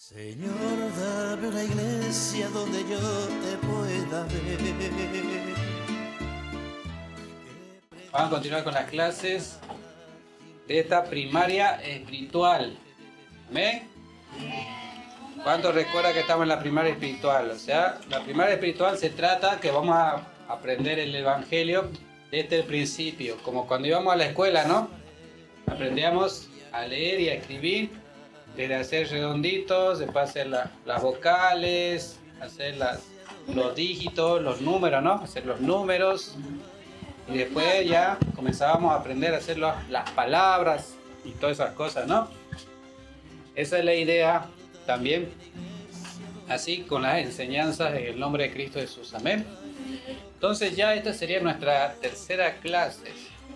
Señor, dame una iglesia donde yo te pueda ver. Vamos a continuar con las clases de esta primaria espiritual. ¿Amén? ¿Cuántos recuerdan que estamos en la primaria espiritual? O sea, la primaria espiritual se trata que vamos a aprender el evangelio desde el principio, como cuando íbamos a la escuela, ¿no? Aprendíamos a leer y a escribir, desde hacer redonditos, después hacer las vocales, hacer los dígitos, los números, ¿no? Hacer los números. Y después ya comenzábamos a aprender a hacer las palabras y todas esas cosas, ¿no? Esa es la idea también, así con las enseñanzas en el nombre de Cristo Jesús. Amén. Entonces ya esta sería nuestra tercera clase.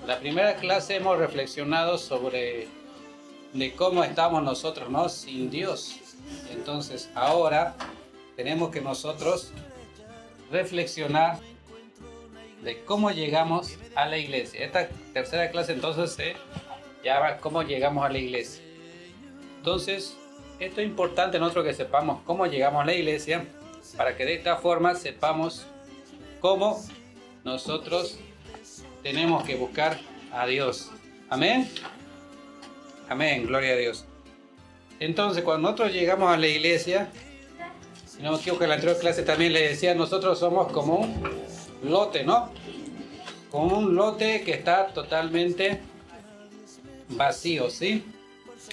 La primera clase hemos reflexionado sobre de cómo estamos nosotros, ¿no? Sin Dios. Entonces ahora tenemos que nosotros reflexionar de cómo llegamos a la iglesia. Esta tercera clase entonces se llama cómo llegamos a la iglesia. Entonces, esto es importante nosotros que sepamos cómo llegamos a la iglesia, para que de esta forma sepamos cómo nosotros tenemos que buscar a Dios. Amén. Amén, gloria a Dios. Entonces, cuando nosotros llegamos a la iglesia, si no me equivoco, en la anterior clase también le decía, nosotros somos como un lote, ¿no? Como un lote que está totalmente vacío, ¿sí?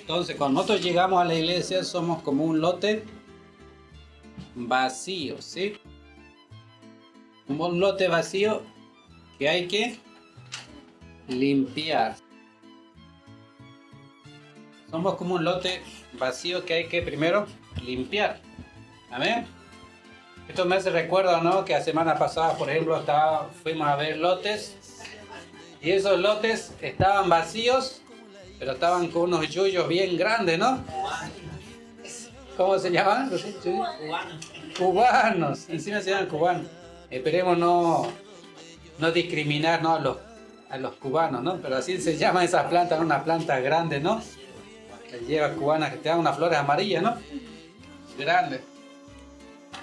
Entonces, cuando nosotros llegamos a la iglesia, somos como un lote vacío, ¿sí? Como un lote vacío que hay que limpiar. Somos como un lote vacío que hay que primero limpiar. Amén. Esto me hace recuerdo, ¿no? Que la semana pasada, por ejemplo, fuimos a ver lotes. Y esos lotes estaban vacíos, pero estaban con unos yuyos bien grandes, ¿no? ¿Cómo se llaman? Cubanos. Encima se llaman cubanos. Esperemos no discriminar, ¿no? a los cubanos, ¿no? Pero así se llaman esas plantas, unas plantas grandes, ¿no? Que lleva cubanas que te dan unas flores amarillas, ¿no? Grandes.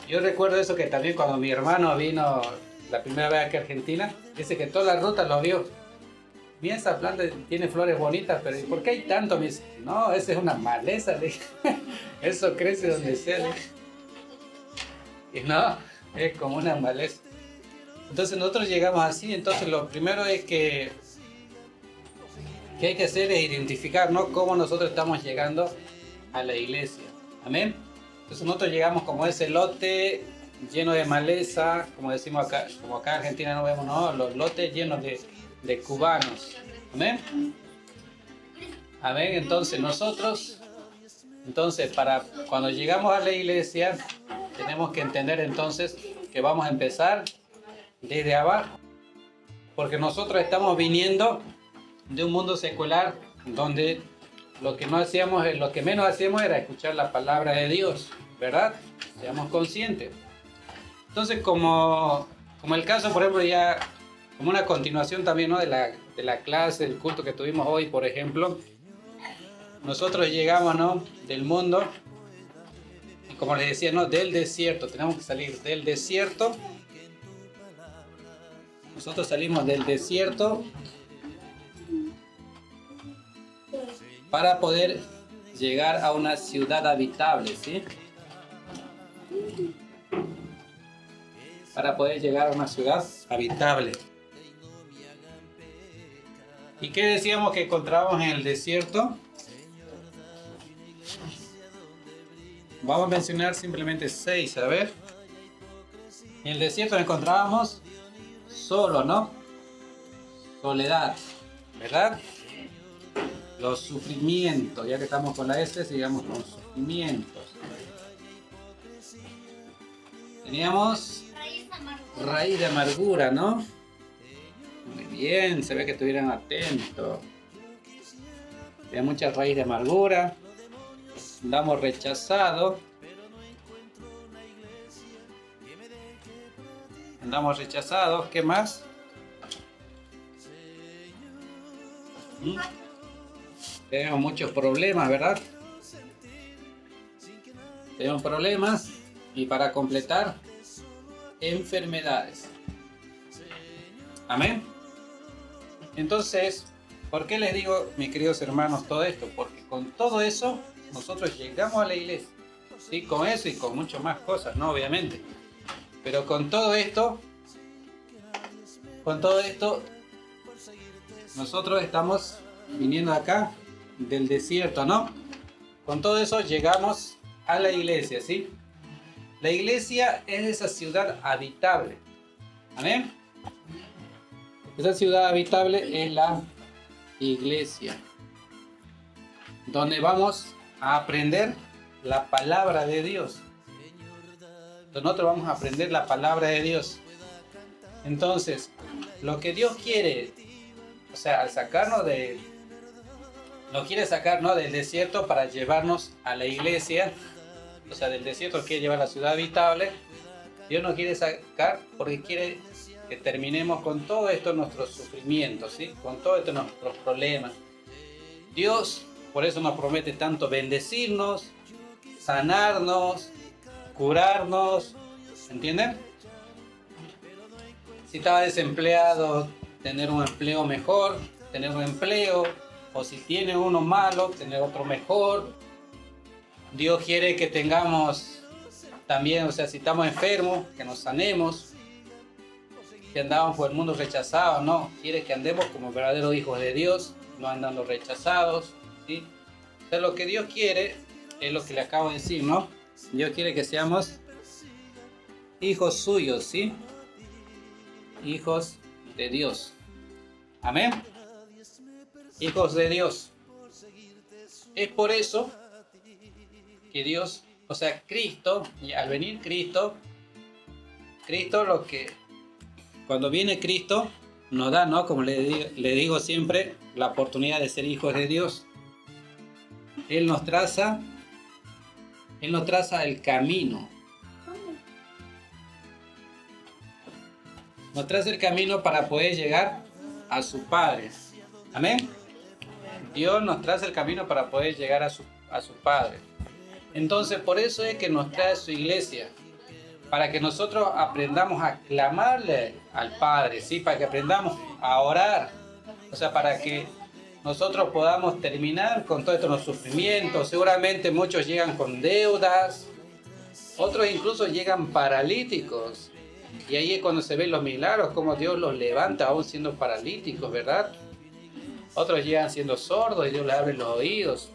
Yo recuerdo eso, que también cuando mi hermano vino la primera vez aquí a Argentina, dice que toda la ruta lo vio. Mira, esa planta tiene flores bonitas, pero ¿y por qué hay tanto? Me dice, no, esa es una maleza, le dije. Eso crece donde sea, le dije. Y no, es como una maleza. Entonces nosotros llegamos así. Entonces lo primero es que hay que hacer es identificar, ¿no? Cómo nosotros estamos llegando a la iglesia. Amén. Entonces nosotros llegamos como ese lote lleno de maleza, como decimos acá, como acá en Argentina no vemos, ¿no? Los lotes llenos de cubanos. Amén. Amén. Entonces nosotros, para cuando llegamos a la iglesia, tenemos que entender entonces que vamos a empezar desde abajo. Porque nosotros estamos viniendo de un mundo secular donde lo que menos hacíamos era escuchar la palabra de Dios, ¿verdad? Seamos conscientes. Entonces, como el caso, por ejemplo, ya como una continuación también, ¿no? de la clase, del culto que tuvimos hoy, por ejemplo, nosotros llegamos, ¿no? del mundo, y como les decía, ¿no? del desierto. Tenemos que salir del desierto. Nosotros salimos del desierto para poder llegar a una ciudad habitable, ¿sí? Para poder llegar a una ciudad habitable. ¿Y qué decíamos que encontrábamos en el desierto? Vamos a mencionar simplemente 6, a ver. En el desierto encontrábamos solo, ¿no? Soledad, ¿verdad? Los sufrimientos, ya que estamos con la S, sigamos con sufrimientos. Teníamos raíz de amargura, ¿no? Muy bien, se ve que estuvieran atentos. Tenía mucha raíz de amargura. Andamos rechazados. ¿Qué más? Tenemos muchos problemas, ¿verdad? tenemos problemas y para completar, enfermedades. Amén. Entonces, ¿por qué les digo, mis queridos hermanos, todo esto? Porque con todo eso, nosotros llegamos a la iglesia. Sí, con eso y con muchas más cosas, ¿no? Obviamente. Pero con todo esto, nosotros estamos viniendo acá del desierto, ¿no? Con todo eso llegamos a la iglesia, ¿sí? La iglesia es esa ciudad habitable. ¿Amén? Esa ciudad habitable es la iglesia, donde vamos a aprender la palabra de Dios. Nosotros vamos a aprender la palabra de Dios. Entonces, lo que Dios quiere, o sea, al sacarnos nos quiere sacar, ¿no?, del desierto para llevarnos a la iglesia. O sea, del desierto quiere llevar a la ciudad habitable. Dios nos quiere sacar porque quiere que terminemos con todo esto nuestros sufrimientos, ¿sí? Con todo esto nuestros problemas. Dios por eso nos promete tanto bendecirnos, sanarnos, curarnos, ¿entienden? Si estaba desempleado, tener un empleo mejor, tener un empleo, o si tiene uno malo, tener otro mejor. Dios quiere que tengamos también, o sea, si estamos enfermos, que nos sanemos. Si andamos por el mundo rechazados, no, quiere que andemos como verdaderos hijos de Dios, no andando rechazados, ¿sí? O sea, lo que Dios quiere es lo que le acabo de decir, ¿no? Dios quiere que seamos hijos suyos, ¿sí? Hijos de Dios. Amén. Hijos de Dios. Es por eso que Dios, o sea, Cristo, y al venir Cristo lo que, cuando viene Cristo, nos da, ¿no?, como le digo siempre, la oportunidad de ser hijos de Dios. Él nos traza el camino. Nos traza el camino para poder llegar a su Padre. Amén. Dios nos traza el camino para poder llegar a su Padre. Entonces, por eso es que nos trae su iglesia. Para que nosotros aprendamos a clamarle al Padre, ¿sí? Para que aprendamos a orar. O sea, para que nosotros podamos terminar con todos estos sufrimientos. Seguramente muchos llegan con deudas. Otros incluso llegan paralíticos. Y ahí es cuando se ven los milagros, como Dios los levanta aún siendo paralíticos, ¿verdad? Otros llegan siendo sordos y Dios les abre los oídos.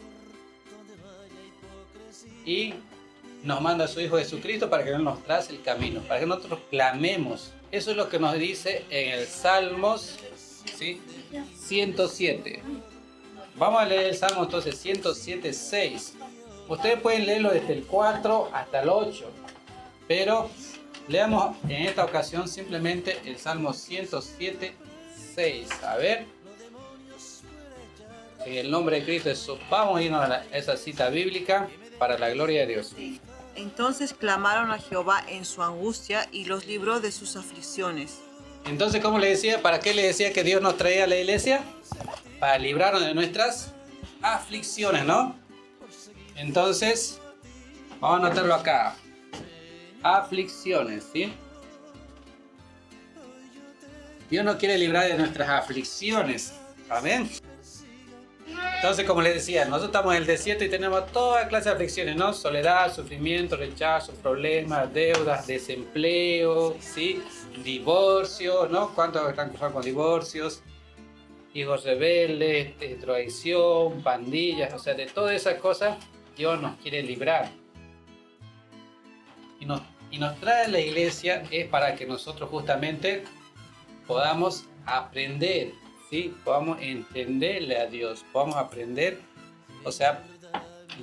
Y nos manda a su Hijo Jesucristo para que nos trace el camino, para que nosotros clamemos. Eso es lo que nos dice en el Salmos, ¿sí?, 107. Vamos a leer el Salmo entonces 107, 6. Ustedes pueden leerlo desde el 4 hasta el 8, pero leamos en esta ocasión simplemente el Salmo 107, 6. A ver. En el nombre de Cristo Jesús, vamos a irnos a esa cita bíblica para la gloria de Dios. Sí. Entonces clamaron a Jehová en su angustia y los libró de sus aflicciones. Entonces, ¿cómo le decía? ¿Para qué le decía que Dios nos traía a la iglesia? Para librarnos de nuestras aflicciones, ¿no? Entonces, vamos a anotarlo acá. Aflicciones, ¿sí? Dios nos quiere librar de nuestras aflicciones. Amén. Entonces, como les decía, nosotros estamos en el desierto y tenemos toda clase de aflicciones, ¿no? Soledad, sufrimiento, rechazo, problemas, deudas, desempleo, ¿sí? Divorcio, ¿no? ¿Cuántos están cruzados con divorcios? Hijos rebeldes, traición, pandillas, o sea, de todas esas cosas Dios nos quiere librar. Y nos trae a la iglesia es para que nosotros justamente podamos aprender, ¿sí? Podamos entenderle a Dios, podamos aprender, o sea,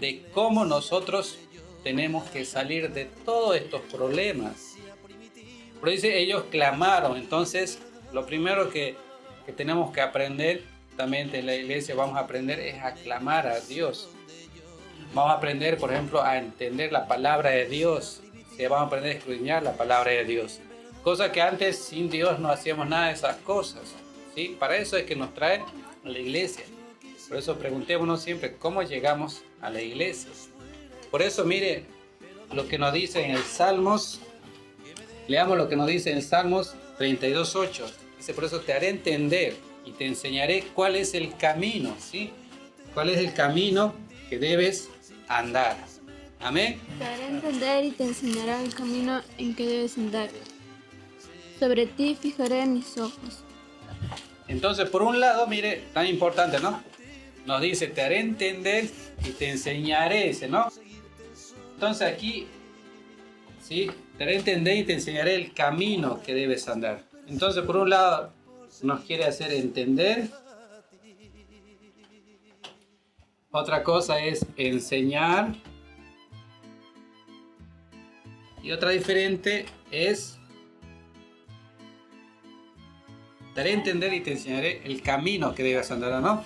de cómo nosotros tenemos que salir de todos estos problemas. Pero dice, ellos clamaron. Entonces, lo primero que tenemos que aprender, también en la iglesia vamos a aprender, es a clamar a Dios. Vamos a aprender, por ejemplo, a entender la palabra de Dios. ¿Sí? Vamos a aprender a escudriñar la palabra de Dios. Cosa que antes, sin Dios, no hacíamos nada de esas cosas. ¿Sí? Para eso es que nos trae a la iglesia. Por eso preguntémonos siempre, ¿cómo llegamos a la iglesia? Por eso, mire, lo que nos dice en el Salmos. Leamos lo que nos dice en Salmos 32:8. Dice, por eso te haré entender y te enseñaré cuál es el camino, ¿sí? ¿Cuál es el camino que debes andar? Amén. Te haré entender y te enseñaré el camino en que debes andar. Sobre ti fijaré mis ojos. Entonces, por un lado, mire, tan importante, ¿no? Nos dice, te haré entender y te enseñaré, dice, ¿no? Entonces aquí, ¿sí? Te haré entender y te enseñaré el camino que debes andar. Entonces, por un lado, nos quiere hacer entender. Otra cosa es enseñar. Y otra diferente es, te haré entender y te enseñaré el camino que debes andar, ¿no?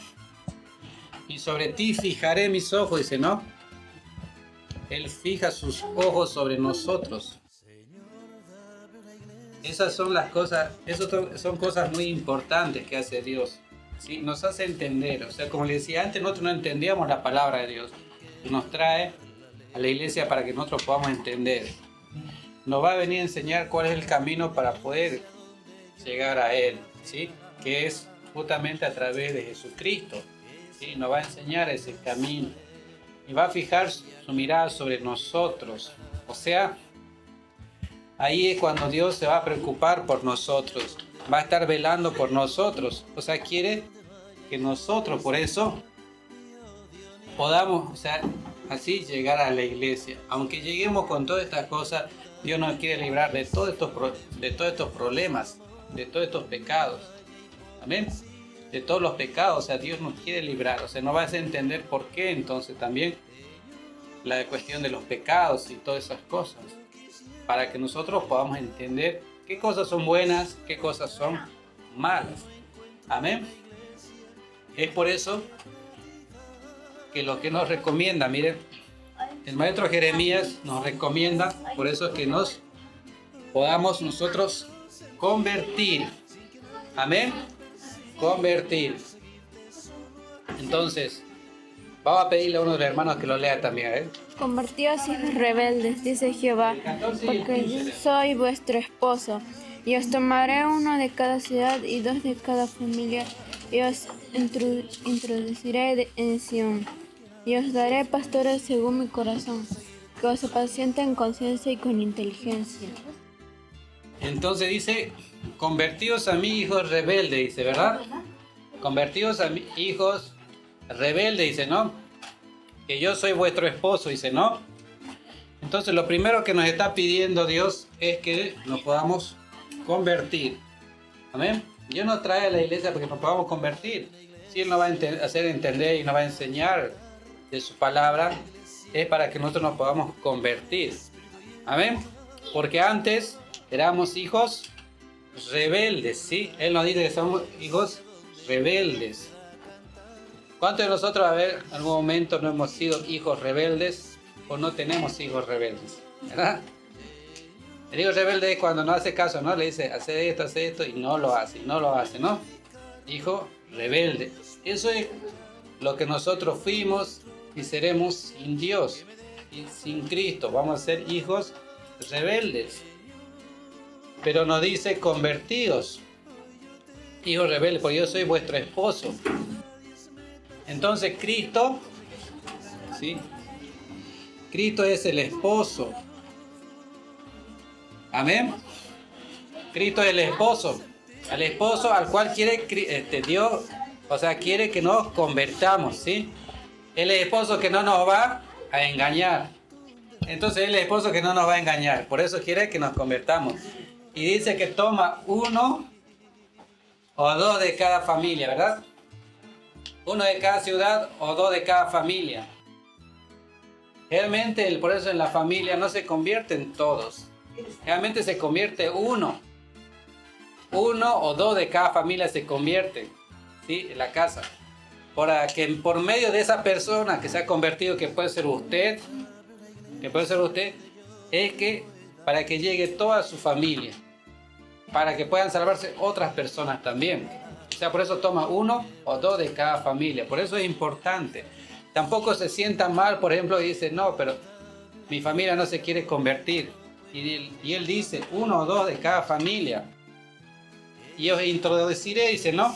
Y sobre ti fijaré mis ojos, dice, ¿no? Él fija sus ojos sobre nosotros. Esas son las cosas, son cosas muy importantes que hace Dios, ¿sí? Nos hace entender, o sea, como le decía antes, nosotros no entendíamos la palabra de Dios. Nos trae a la iglesia para que nosotros podamos entender. Nos va a venir a enseñar cuál es el camino para poder llegar a Él, ¿sí? Que es justamente a través de Jesucristo, ¿sí? Nos va a enseñar ese camino y va a fijar su mirada sobre nosotros. O sea, ahí es cuando Dios se va a preocupar por nosotros, va a estar velando por nosotros. O sea, quiere que nosotros por eso podamos, o sea, así llegar a la iglesia. Aunque lleguemos con todas estas cosas, Dios nos quiere librar de todos estos problemas, de todos estos pecados. Amén. De todos los pecados, o sea, Dios nos quiere librar. O sea, nos va a hacer entender por qué entonces también la cuestión de los pecados y todas esas cosas. Para que nosotros podamos entender qué cosas son buenas, qué cosas son malas. Amén. Es por eso que lo que nos recomienda, miren, el maestro Jeremías nos recomienda, por eso es que nos podamos nosotros convertir. Amén. Convertir. Entonces, vamos a pedirle a uno de los hermanos que lo lea también, Convertíos hijos rebeldes, dice Jehová, porque yo soy vuestro esposo, y os tomaré uno de cada ciudad y dos de cada familia, y os introduciré en Sión, y os daré pastores según mi corazón, que os apacienten con ciencia y con inteligencia. Entonces dice, convertíos a mí, hijos rebeldes, dice, ¿verdad? Convertíos a mí, hijos rebeldes, dice, ¿no? Que yo soy vuestro esposo, dice, ¿no? Entonces lo primero que nos está pidiendo Dios es que nos podamos convertir. Amén. Dios nos trae a la iglesia porque nos podamos convertir. Si Él nos va a hacer entender y nos va a enseñar de su palabra, es para que nosotros nos podamos convertir. Amén. Porque antes éramos hijos rebeldes, ¿sí? Él nos dice que somos hijos rebeldes. ¿Cuántos de nosotros, a ver, en algún momento no hemos sido hijos rebeldes o no tenemos hijos rebeldes? ¿Verdad? El hijo rebelde es cuando no hace caso, ¿no? Le dice, hace esto y no lo hace, ¿no? Hijo rebelde. Eso es lo que nosotros fuimos y seremos sin Dios y sin Cristo. Vamos a ser hijos rebeldes. Pero nos dice, convertidos, hijos rebeldes, porque yo soy vuestro esposo. Entonces Cristo, ¿sí? Cristo es el esposo. Amén. Cristo es el esposo. Al esposo al cual quiere Dios, o sea, quiere que nos convertamos, ¿sí? Él es el esposo que no nos va a engañar. Entonces Él es el esposo que no nos va a engañar. Por eso quiere que nos convertamos. Y dice que toma uno o dos de cada familia, ¿verdad? Uno de cada ciudad o dos de cada familia. Realmente, por eso en la familia no se convierten todos. Realmente se convierte uno. Uno o dos de cada familia se convierten, ¿sí? En la casa. Para que por medio de esa persona que se ha convertido, que puede ser usted, es que para que llegue toda su familia. Para que puedan salvarse otras personas también. O sea, por eso toma uno o dos de cada familia. Por eso es importante. Tampoco se sienta mal, por ejemplo, y dice, no, pero mi familia no se quiere convertir. Y él dice, 1 o 2 de cada familia. Y os introduciré, dice, ¿no?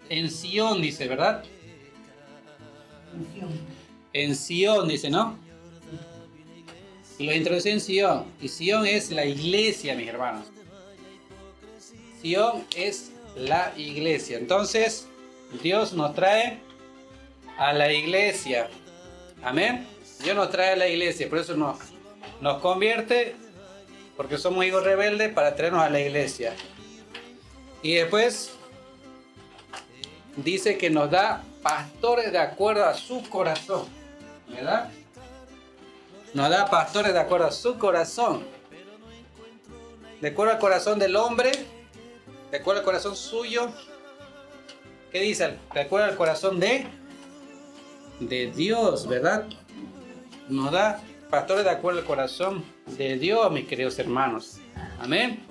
En Sion, dice, ¿verdad? En Sion, dice, ¿no? Y los introduce en Sion. Y Sion es la iglesia, mis hermanos. Sion es la iglesia. Entonces, Dios nos trae a la iglesia. Amén. Dios nos trae a la iglesia. Por eso nos convierte, porque somos hijos rebeldes, para traernos a la iglesia. Y después dice que nos da pastores de acuerdo a su corazón, ¿verdad? Nos da pastores de acuerdo a su corazón. De acuerdo al corazón del hombre, de acuerdo al corazón suyo. ¿Qué dice? De acuerdo al corazón de Dios, ¿verdad? Nos da pastores de acuerdo al corazón de Dios, mis queridos hermanos. Amén.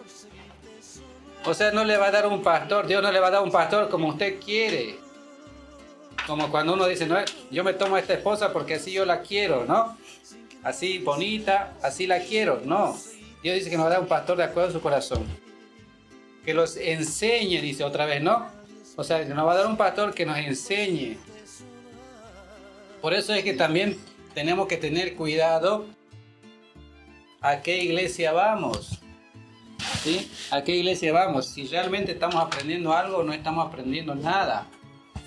O sea, no le va a dar un pastor, Dios no le va a dar un pastor como usted quiere. Como cuando uno dice, no, yo me tomo a esta esposa porque así yo la quiero, ¿no? Así bonita, así la quiero. No, Dios dice que nos va a dar un pastor de acuerdo a su corazón. Que los enseñe, dice otra vez, ¿no? O sea, que nos va a dar un pastor que nos enseñe. Por eso es que también tenemos que tener cuidado a qué iglesia vamos. ¿Sí? ¿A qué iglesia vamos? Si realmente estamos aprendiendo algo o no estamos aprendiendo nada.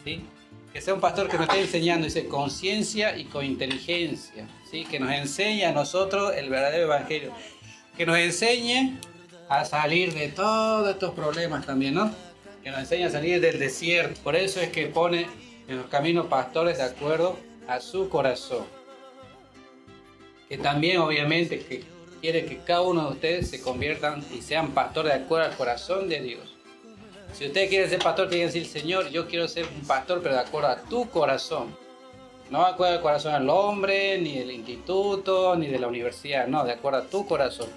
¿Sí? Que sea un pastor que nos esté enseñando, dice, con ciencia y con inteligencia. ¿Sí? Que nos enseñe a nosotros el verdadero evangelio. Que nos enseñe a salir de todos estos problemas también, ¿no? Que nos enseñe a salir del desierto. Por eso es que pone en los caminos pastores de acuerdo a su corazón. Que también, obviamente, que quiere que cada uno de ustedes se conviertan y sean pastores de acuerdo al corazón de Dios. Si usted quiere ser pastor, tiene que decir, Señor, yo quiero ser un pastor, pero de acuerdo a tu corazón. No de acuerdo al corazón del hombre, ni del instituto, ni de la universidad. No, de acuerdo a tu corazón.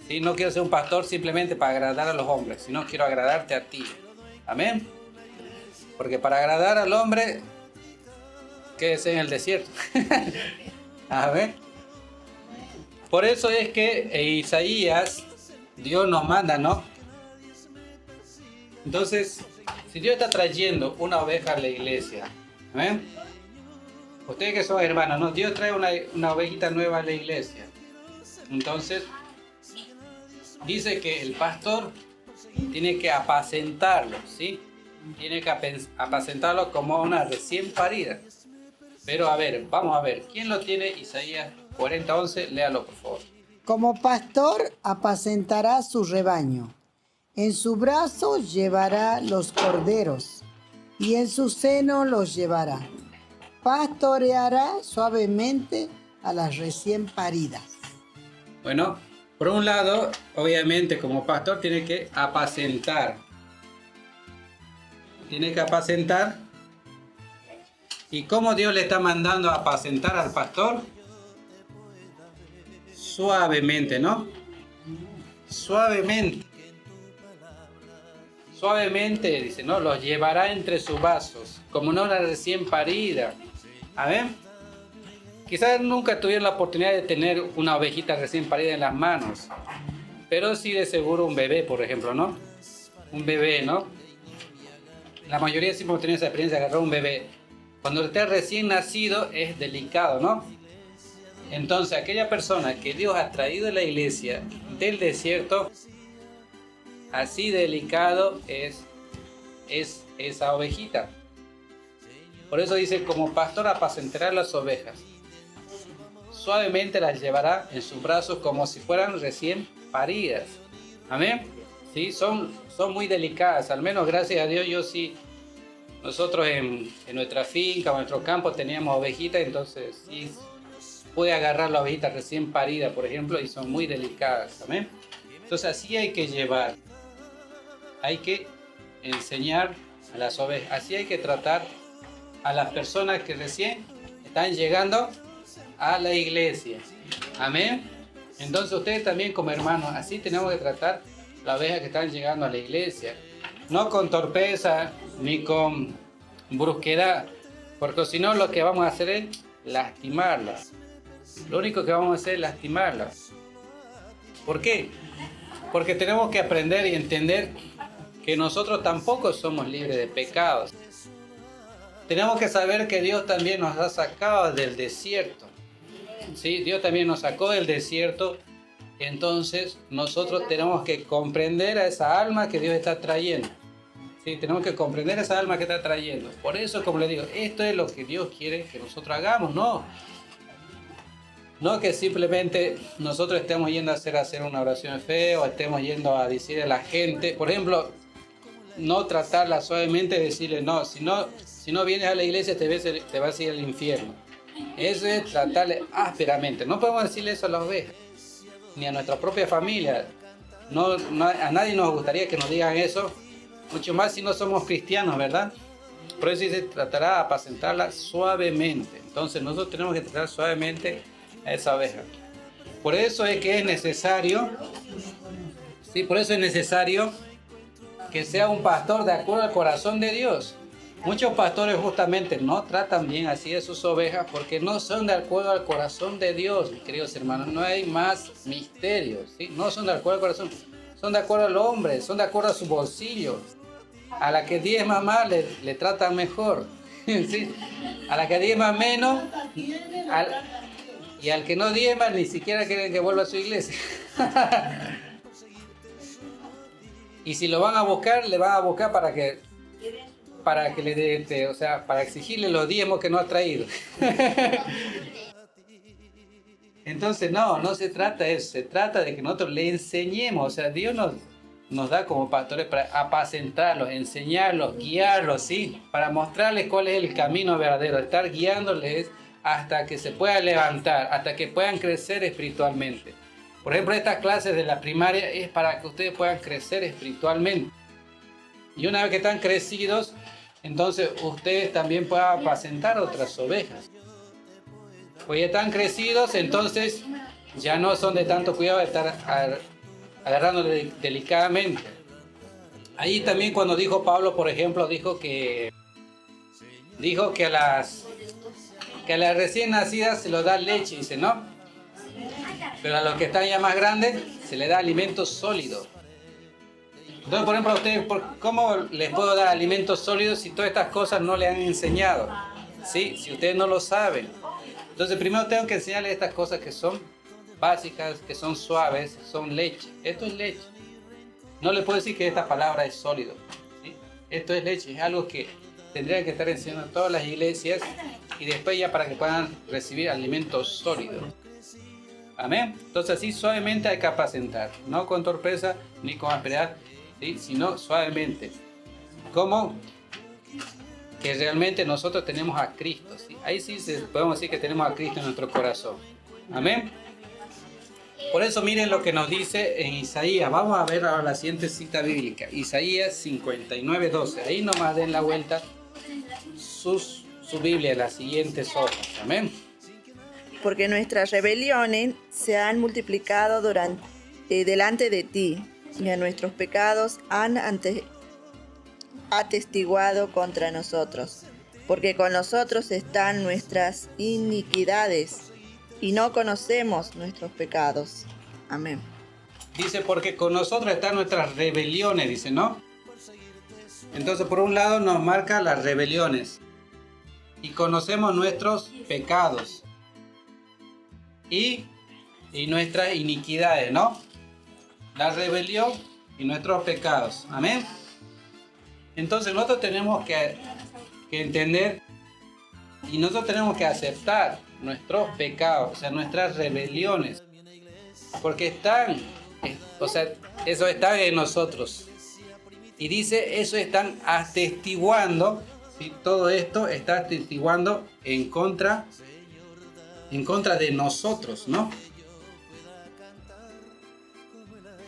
¿Sí? No quiero ser un pastor simplemente para agradar a los hombres, sino quiero agradarte a ti. Amén. Porque para agradar al hombre, quédese en el desierto. Amén. Por eso es que Isaías, Dios nos manda, ¿no? Entonces, si Dios está trayendo una oveja a la iglesia, ¿ven? Ustedes que son hermanos, ¿no? Dios trae una ovejita nueva a la iglesia. Entonces, dice que el pastor tiene que apacentarlo, ¿sí? Tiene que apacentarlo como una recién parida. Pero a ver, vamos a ver, ¿quién lo tiene? Isaías 40:11, léalo por favor. Como pastor apacentará su rebaño. En su brazo llevará los corderos y en su seno los llevará. Pastoreará suavemente a las recién paridas. Bueno, por un lado, obviamente como pastor tiene que apacentar. Tiene que apacentar. ¿Y cómo Dios le está mandando a apacentar al pastor? Suavemente, ¿no? Suavemente. Suavemente, dice, ¿no? Los llevará entre sus vasos, como una recién parida. ¿Amén? Quizás nunca tuvieron la oportunidad de tener una ovejita recién parida en las manos, pero sí de seguro un bebé, por ejemplo, ¿no? Un bebé, ¿no? La mayoría siempre hemos tenido esa experiencia de agarrar un bebé. Cuando está recién nacido es delicado, ¿no? Entonces, aquella persona que Dios ha traído a la iglesia del desierto, así delicado es esa ovejita. Por eso dice, como pastor apacentará las ovejas. Suavemente las llevará en sus brazos como si fueran recién paridas. Amén. Sí, son muy delicadas. Al menos gracias a Dios, yo sí. Nosotros en nuestra finca, en nuestro campo teníamos ovejitas, entonces sí pude agarrar la ovejita recién parida, por ejemplo, y son muy delicadas. Amén. Entonces así hay que llevar. Hay que enseñar a las ovejas. Así hay que tratar a las personas que recién están llegando a la iglesia. Amén. Entonces ustedes también como hermanos, así tenemos que tratar las ovejas que están llegando a la iglesia. No con torpeza ni con brusquedad, porque si no lo que vamos a hacer es lastimarlas. lo único que vamos a hacer es lastimarlas. ¿Por qué? Porque tenemos que aprender y entender que nosotros tampoco somos libres de pecados. Tenemos que saber que Dios también nos ha sacado del desierto. ¿Sí? Dios también nos sacó del desierto. Entonces nosotros tenemos que comprender a esa alma que Dios está trayendo. ¿Sí? Tenemos que comprender esa alma que está trayendo. Por eso, como les digo, esto es lo que Dios quiere que nosotros hagamos. No que simplemente nosotros estemos yendo a hacer una oración de fe o estemos yendo a decirle a la gente. Por ejemplo, no tratarla suavemente y decirle, no, si no vienes a la iglesia te vas a ir al infierno. Eso es tratarle ásperamente. No podemos decirle eso a las ovejas, ni a nuestra propia familia. A nadie nos gustaría que nos digan eso, mucho más si no somos cristianos, ¿verdad? Por eso se tratará de apacentarla suavemente. Entonces nosotros tenemos que tratar suavemente a esa oveja. Por eso es que es necesario, por eso es necesario que sea un pastor de acuerdo al corazón de Dios. Muchos pastores justamente no tratan bien así de sus ovejas porque no son de acuerdo al corazón de Dios, mis queridos hermanos. No hay más misterios, ¿sí? No son de acuerdo al corazón, son de acuerdo al hombre, son de acuerdo a su bolsillo. A la que diezma más le tratan mejor, ¿sí? A la que diezma menos, y al que no diezma ni siquiera quieren que vuelva a su iglesia. Y si lo van a buscar, le van a buscar para que le dé, o sea, para exigirle los diezmos que no ha traído. Entonces no se trata de eso, se trata de que nosotros le enseñemos, o sea, Dios nos da como pastores para apacentarlos, enseñarlos, guiarlos, ¿sí? Para mostrarles cuál es el camino verdadero, estar guiándoles hasta que se puedan levantar, hasta que puedan crecer espiritualmente. Por ejemplo, estas clases de la primaria es para que ustedes puedan crecer espiritualmente. Y una vez que están crecidos, entonces ustedes también puedan apacentar otras ovejas. Pues ya están crecidos, entonces ya no son de tanto cuidado de estar agarrando delicadamente. Ahí también cuando dijo Pablo, por ejemplo, dijo que a las recién nacidas se les da leche, dice, ¿no? Pero a los que están ya más grandes se les da alimento sólido. Entonces, por ejemplo, a ustedes, ¿cómo les puedo dar alimentos sólidos si todas estas cosas no les han enseñado? ¿Sí? Si ustedes no lo saben. Entonces, primero tengo que enseñarles estas cosas que son básicas, que son suaves, son leche. Esto es leche. No les puedo decir que esta palabra es sólido, ¿sí? Esto es leche, es algo que tendrían que estar enseñando en todas las iglesias y después ya para que puedan recibir alimentos sólidos. Amén. Entonces así suavemente hay que apacentar, no con torpeza ni con asperidad, ¿sí? Sino suavemente. Como que realmente nosotros tenemos a Cristo, ¿sí? Ahí sí podemos decir que tenemos a Cristo en nuestro corazón. Amén. Por eso miren lo que nos dice en Isaías. Vamos a ver ahora la siguiente cita bíblica. Isaías 59:12. Ahí nomás den la vuelta su Biblia, las siguientes hojas. Amén. Porque nuestras rebeliones se han multiplicado delante de ti, y a nuestros pecados han atestiguado contra nosotros. Porque con nosotros están nuestras iniquidades, y no conocemos nuestros pecados. Amén. Dice, porque con nosotros están nuestras rebeliones, dice, ¿no? Entonces, por un lado nos marca las rebeliones. Y conocemos nuestros pecados. Y nuestras iniquidades, ¿no? La rebelión y nuestros pecados. Amén. Entonces, nosotros tenemos que entender y nosotros tenemos que aceptar nuestros pecados, o sea, nuestras rebeliones, porque eso está en nosotros. Y dice, eso están atestiguando, ¿sí? Todo esto está atestiguando en contra de nosotros, ¿no?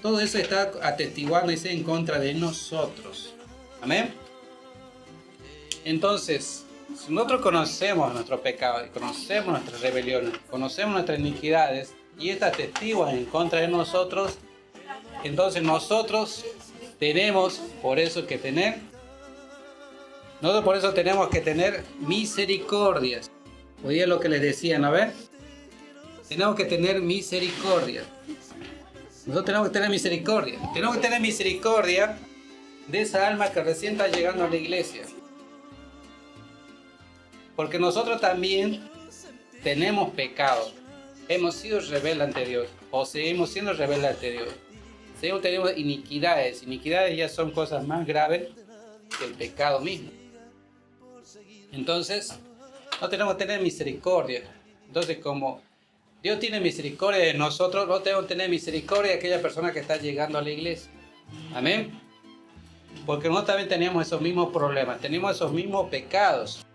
Todo eso está atestiguando, dice, en contra de nosotros. Amén. Entonces, si nosotros conocemos nuestros pecados, conocemos nuestras rebeliones, conocemos nuestras iniquidades, y estas atestiguan en contra de nosotros, entonces nosotros tenemos por eso que tener misericordias. Oye lo que les decían, a ver. tenemos que tener misericordia. Nosotros tenemos que tener misericordia. Tenemos que tener misericordia de esa alma que recién está llegando a la iglesia. Porque nosotros también tenemos pecado. Hemos sido rebeldes ante Dios. O seguimos siendo rebeldes ante Dios. Seguimos teniendo iniquidades. Iniquidades ya son cosas más graves que el pecado mismo. Entonces, no tenemos que tener misericordia. Entonces, como Dios tiene misericordia de nosotros, no tenemos que tener misericordia de aquella persona que está llegando a la iglesia. Amén. Porque nosotros también tenemos esos mismos problemas, tenemos esos mismos pecados.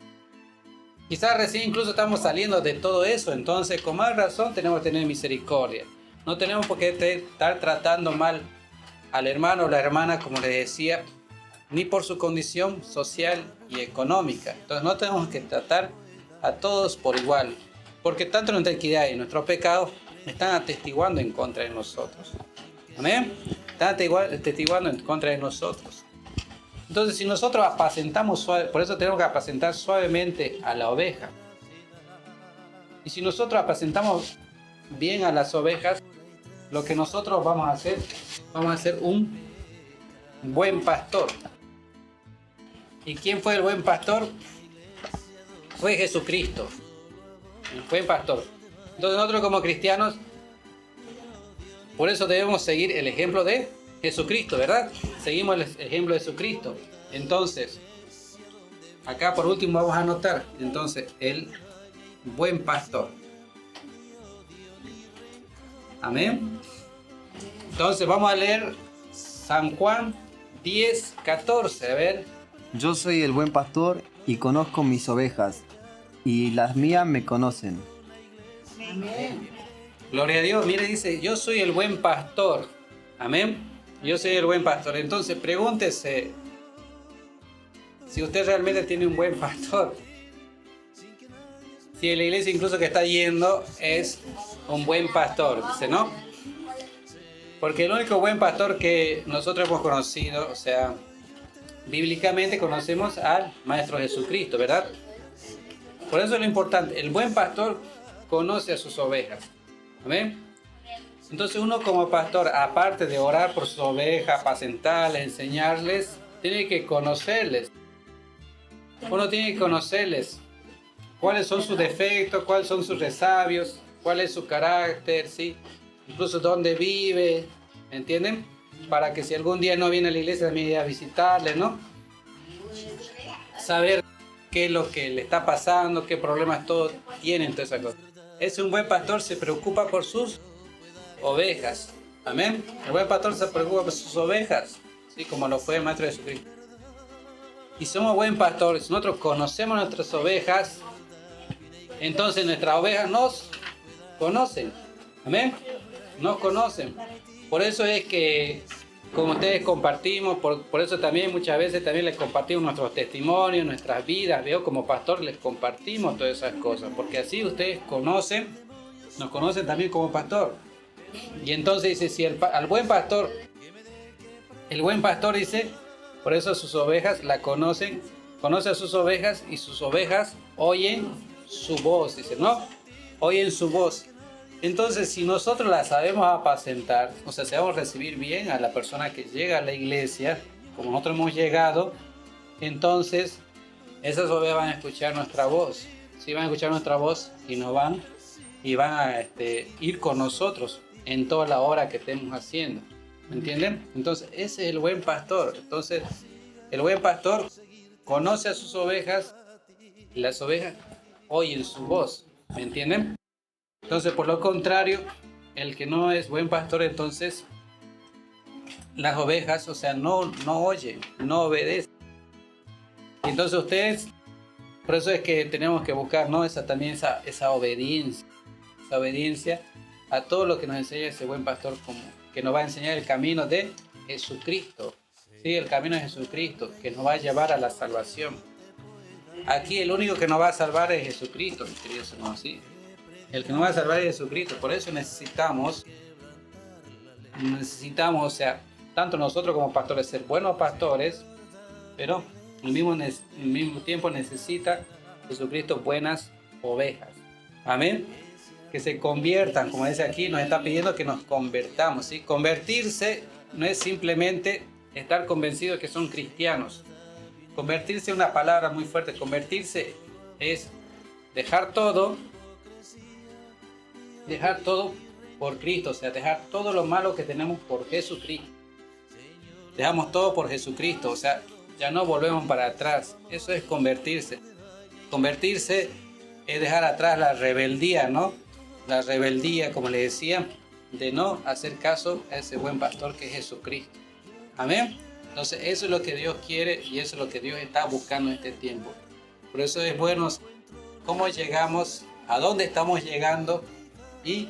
Quizás recién incluso estamos saliendo de todo eso, entonces con más razón tenemos que tener misericordia. No tenemos por qué estar tratando mal al hermano o la hermana, como les decía, ni por su condición social y económica. Entonces no tenemos que tratar a todos por igual, porque tanto nuestra iniquidad y nuestros pecados están atestiguando en contra de nosotros. Amén. Están atestiguando en contra de nosotros. Entonces, si nosotros apacentamos suave, por eso tenemos que apacentar suavemente a la oveja. Y si nosotros apacentamos bien a las ovejas, lo que nosotros vamos a hacer un buen pastor. ¿Y quién fue el buen pastor? Fue Jesucristo, el buen pastor. Entonces nosotros como cristianos, por eso debemos seguir el ejemplo de Jesucristo, ¿verdad? Seguimos el ejemplo de Jesucristo. Entonces, acá por último vamos a anotar, entonces, el buen pastor. Amén. Entonces vamos a leer San Juan 10:14, a ver. Yo soy el buen pastor y conozco mis ovejas, y las mías me conocen. Amén. Gloria a Dios, mire, dice, yo soy el buen pastor. Amén. Yo soy el buen pastor. Entonces pregúntese si usted realmente tiene un buen pastor. Si en la iglesia incluso que está yendo es un buen pastor, dice, ¿no? Porque el único buen pastor que nosotros hemos conocido, o sea, bíblicamente conocemos al Maestro Jesucristo, ¿verdad? Por eso es lo importante, el buen pastor conoce a sus ovejas. ¿Amén? Entonces uno como pastor, aparte de orar por sus ovejas, apacentarles, enseñarles, tiene que conocerles. Uno tiene que conocerles cuáles son sus defectos, cuáles son sus resabios, cuál es su carácter, ¿sí? Incluso dónde vive, ¿me entienden? Para que si algún día no viene a la iglesia, también ir a visitarle, ¿no? Saber qué es lo que le está pasando, qué problemas todos tienen, todas esas cosas. Es un buen pastor, se preocupa por sus ovejas. Amén. El buen pastor se preocupa por sus ovejas, ¿sí? Como lo fue el Maestro Jesucristo. Y somos buen pastores, nosotros conocemos nuestras ovejas, entonces nuestras ovejas nos conocen. Amén. Nos conocen. Por eso es que, como ustedes compartimos, por eso también muchas veces también les compartimos nuestros testimonios, nuestras vidas. Veo como pastor les compartimos todas esas cosas, porque así ustedes nos conocen también como pastor. Y entonces dice, si al buen pastor, el buen pastor dice, por eso sus ovejas la conocen, conoce a sus ovejas y sus ovejas oyen su voz, dice, ¿no? Oyen su voz. Entonces, si nosotros la sabemos apacentar, o sea, sabemos recibir bien a la persona que llega a la iglesia, como nosotros hemos llegado, entonces esas ovejas van a escuchar nuestra voz. Sí, van a escuchar nuestra voz y van a ir con nosotros en toda la obra que estemos haciendo. ¿Me entienden? Entonces, ese es el buen pastor. Entonces, el buen pastor conoce a sus ovejas y las ovejas oyen su voz. ¿Me entienden? Entonces, por lo contrario, el que no es buen pastor, entonces las ovejas, o sea, no oyen, no obedecen. Entonces ustedes, por eso es que tenemos que buscar, ¿no? Esa obediencia a todo lo que nos enseña ese buen pastor, como que nos va a enseñar el camino de Jesucristo, ¿sí? El camino de Jesucristo, que nos va a llevar a la salvación. Aquí el único que nos va a salvar es Jesucristo, mis queridos hermanos, ¿sí? El que nos va a salvar es Jesucristo. Por eso necesitamos, o sea, tanto nosotros como pastores, ser buenos pastores, pero al mismo tiempo necesita Jesucristo buenas ovejas. Amén. que se conviertan, como dice aquí, nos está pidiendo que nos convertamos, ¿sí? Convertirse no es simplemente estar convencidos de que son cristianos. Convertirse es una palabra muy fuerte. Convertirse es dejar todo por Cristo, o sea, dejar todo lo malo que tenemos por Jesucristo. Dejamos todo por Jesucristo, o sea, ya no volvemos para atrás. Eso es convertirse. Convertirse es dejar atrás la rebeldía, ¿no? La rebeldía, como le decía, de no hacer caso a ese buen pastor que es Jesucristo. Amén. Entonces eso es lo que Dios quiere y eso es lo que Dios está buscando en este tiempo. Por eso es bueno cómo llegamos, a dónde estamos llegando y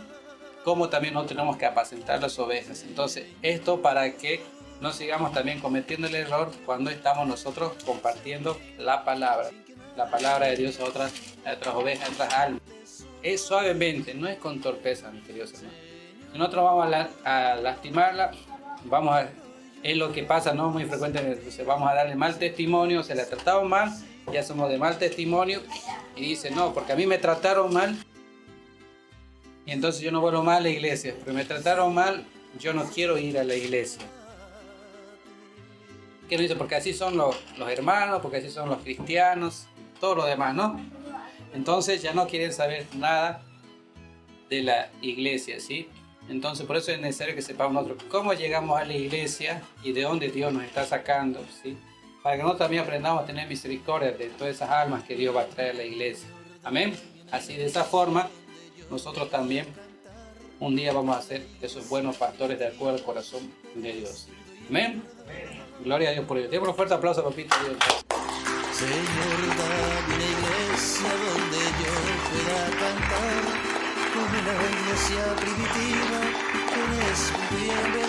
cómo también no tenemos que apacentar las ovejas. Entonces esto para que no sigamos también cometiendo el error cuando estamos nosotros compartiendo la palabra de Dios a otras ovejas, a otras almas. Es suavemente, no es con torpeza, mis queridos hermanos. Si nosotros vamos a lastimarla, es lo que pasa, ¿no? Muy frecuentemente. Entonces vamos a darle mal testimonio, se la tratamos mal, ya somos de mal testimonio, y dice, no, porque a mí me trataron mal, y entonces yo no vuelvo más a la iglesia, pero me trataron mal, yo no quiero ir a la iglesia. ¿Qué nos dice? Porque así son los hermanos, porque así son los cristianos, todos los demás, ¿no? Entonces ya no quieren saber nada de la iglesia, ¿sí? Entonces por eso es necesario que sepamos nosotros cómo llegamos a la iglesia y de dónde Dios nos está sacando, ¿sí? Para que nosotros también aprendamos a tener misericordia de todas esas almas que Dios va a traer a la iglesia. Amén. Así de esa forma nosotros también un día vamos a ser esos buenos pastores de acuerdo al corazón de Dios. Amén. Gloria a Dios por ello. Demos un fuerte aplauso, papito. Señor, dame una iglesia donde yo pueda cantar, como la iglesia primitiva, que es cumpliendo